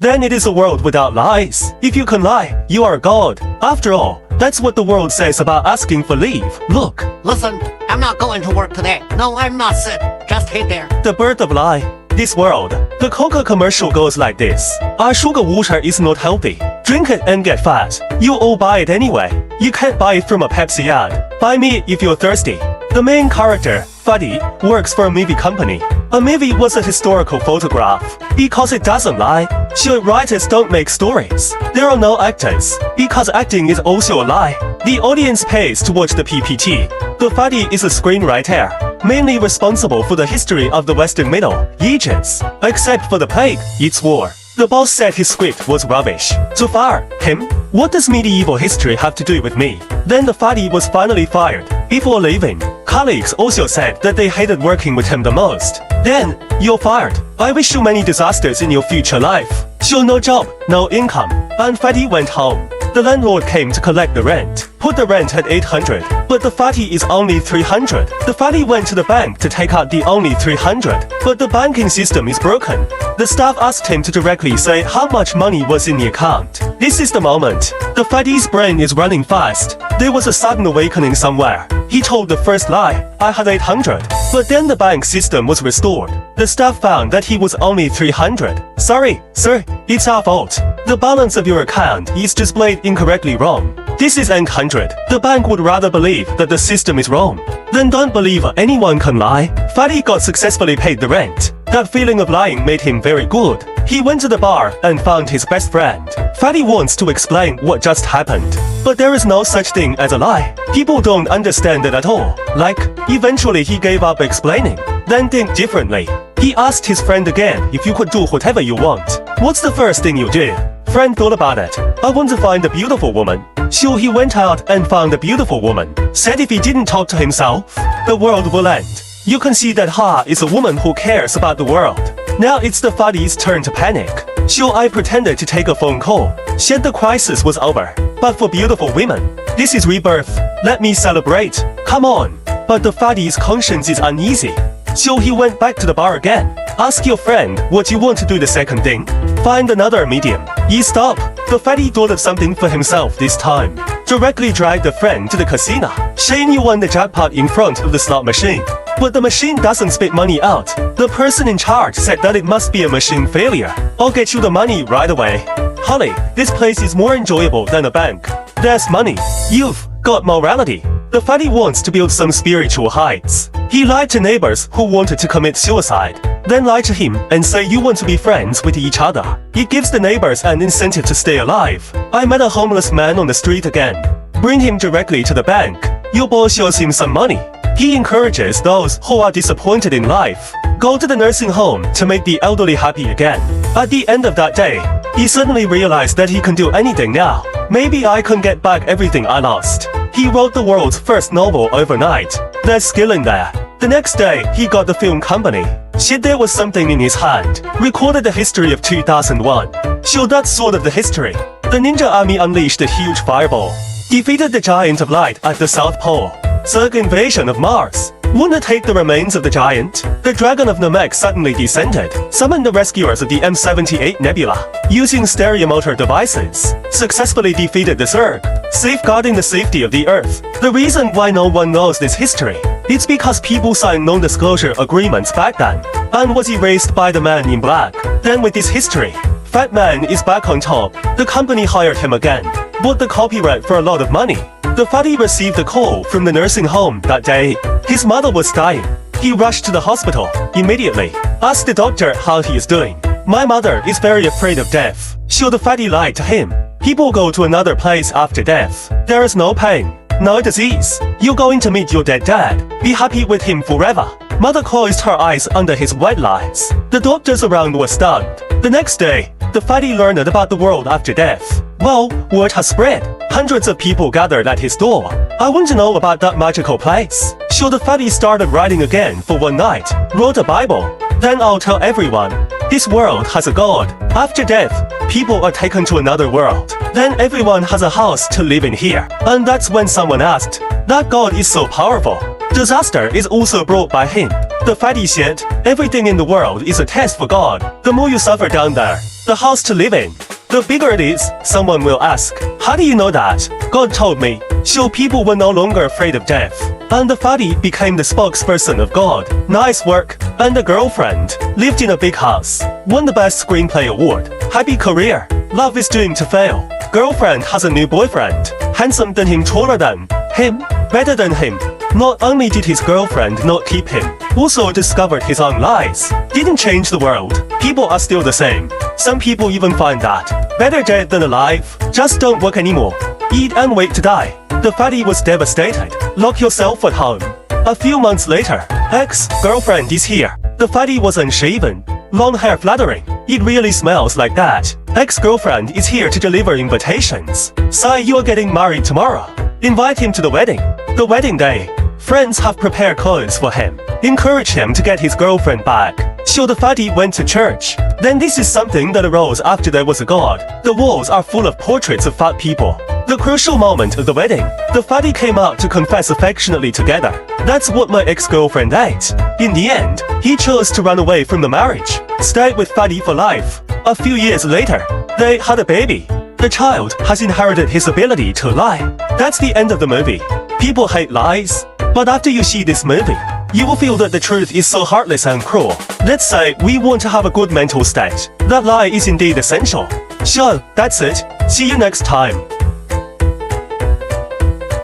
then it is a world without lies. If you can lie, you are God. After all, that's what the world says about asking for leave. Look, Listen, I'm not going to work today. No, I'm not sick. Just hate there. the birth of lie. This world. The Coca commercial goes like this. Our sugar water is not healthy. Drink it and get fat. You all buy it anyway. You can't buy it from a Pepsi ad. Buy me if you're thirsty. The main character, Fuddy, works for a movie company. A movie was a historical photograph. Because it doesn't lie. Sure, writers don't make stories. There are no actors. Because acting is also a lie. The audience pays to watch the PPT. The Fuddy is a screenwriter, mainly responsible for the history of the Western Middle Ages. Except for the plague, it's war. The boss said his script was rubbish. To fire him? What does medieval history have to do with me? Then the Fuddy was finally fired. Before leaving, colleagues also said that they hated working with him the most. Then, you're fired. I wish you many disasters in your future life. Sure, no job, no income. And Fuddy went home. The landlord came to collect the rent, put the rent at 800, but the Fuddy is only 300. The Fuddy went to the bank to take out the only 300, but the banking system is broken. The staff asked him to directly say how much money was in the account. This is the moment. The Fuddy's brain is running fast. There was a sudden awakening somewhere. He told the first lie, I had 800. But then the bank system was restored. The staff found that he was only 300. Sorry, sir, it's our fault. The balance of your account is displayed incorrectly wrong. This is 800. The bank would rather believe that the system is wrong than don't believe anyone can lie. Fuddy got successfully paid the rent. That feeling of lying made him very good. He went to the bar and found his best friend. Fuddy wants to explain what just happened. But there is no such thing as a lie. People don't understand it at all. Like, eventually he gave up explaining. Then think differently. He asked his friend again if you could do whatever you want. What's the first thing you do? Friend thought about it. I want to find a beautiful woman. So he went out and found a beautiful woman. Said if he didn't talk to himself, the world will end. You can see that Ha is a woman who cares about the world. Now it's the Fuddy's turn to panic. So I pretended to take a phone call. Said the crisis was over. But for beautiful women, this is rebirth. Let me celebrate. Come on. But the Fuddy's conscience is uneasy. So he went back to the bar again. Ask your friend what you want to do the second thing. Find another medium. Stop. The Fuddy thought of something for himself this time. Directly dragged a friend to the casino. Shane, you won the jackpot in front of the slot machine. But the machine doesn't spit money out. The person in charge said that it must be a machine failure. I'll get you the money right away. Holly, this place is more enjoyable than a bank. There's money. You've got morality. The Fuddy wants to build some spiritual heights. He lied to neighbors who wanted to commit suicide. Then lie to him and say you want to be friends with each other. It gives the neighbors an incentive to stay alive. I met a homeless man on the street again. Bring him directly to the bank. Your boss shows him some money. He encourages those who are disappointed in life. Go to the nursing home to make the elderly happy again. At the end of that day, he suddenly realized that he can do anything now. Maybe I can get back everything I lost. He wrote the world's first novel overnight. There's skill in there. The next day, he got the film company. Shit, there was something in his hand. Recorded the history of 2001. So that's sort of the history. The ninja army unleashed a huge fireball. Defeated the giant of light at the South Pole. Zerg invasion of Mars. Wanna take the remains of the giant? The dragon of Namek suddenly descended. Summoned the rescuers of the M78 Nebula. Using stereomotor devices. Successfully defeated the Zerg. Safeguarding the safety of the Earth. The reason why no one knows this history, it's because people signed non-disclosure agreements back then, and was erased by the man in black. Then with this history, Fat Man is back on top. The company hired him again. Bought the copyright for a lot of money. The Fuddy received a call from the nursing home that day. His mother was dying. He rushed to the hospital immediately. Asked the doctor how he is doing. My mother is very afraid of death. So the Fuddy lied to him. People go to another place after death. There is no pain, no disease. You're going to meet your dead dad. Be happy with him forever. Mother closed her eyes under his white lies. The doctors around were stunned. The next day, the Fuddy learned about the world after death. Well, word has spread. Hundreds of people gathered at his door. I want to know about that magical place. So the Fuddy started writing again for one night. Wrote a Bible. Then I'll tell everyone. This world has a God. After death, people are taken to another world. Then everyone has a house to live in here. And that's when someone asked, that God is so powerful. Disaster is also brought by him. The fatty said, everything in the world is a test for God. The more you suffer down there, the house to live in, the bigger it is. Someone will ask, how do you know that? God told me, so people were no longer afraid of death. And the fatty became the spokesperson of God. Nice work. And the girlfriend lived in a big house, won the best screenplay award. Happy career. Love is doomed to fail. Girlfriend has a new boyfriend, handsome than him, taller than him, better than him. Not only did his girlfriend not keep him, also discovered his own lies. Didn't change the world. People are still the same. Some people even find that better dead than alive. Just don't work anymore. Eat and wait to die. The fatty was devastated. Lock yourself at home. A few months later, ex-girlfriend is here. The fatty was unshaven. Long hair flattering. It really smells like that. Ex-girlfriend is here to deliver invitations. Say you are getting married tomorrow. Invite him to the wedding. The wedding day. Friends have prepared clothes for him. Encourage him to get his girlfriend back. So the fatty went to church. Then this is something that arose after there was a God. The walls are full of portraits of fat people. The crucial moment of the wedding. The fatty came out to confess affectionately together. That's what my ex-girlfriend ate. In the end, he chose to run away from the marriage. Stayed with fatty for life. A few years later, they had a baby. The child has inherited his ability to lie. That's the end of the movie. People hate lies. But after you see this movie, you will feel that the truth is so heartless and cruel. Let's say we want to have a good mental state. That lie is indeed essential. So, that's it. See you next time.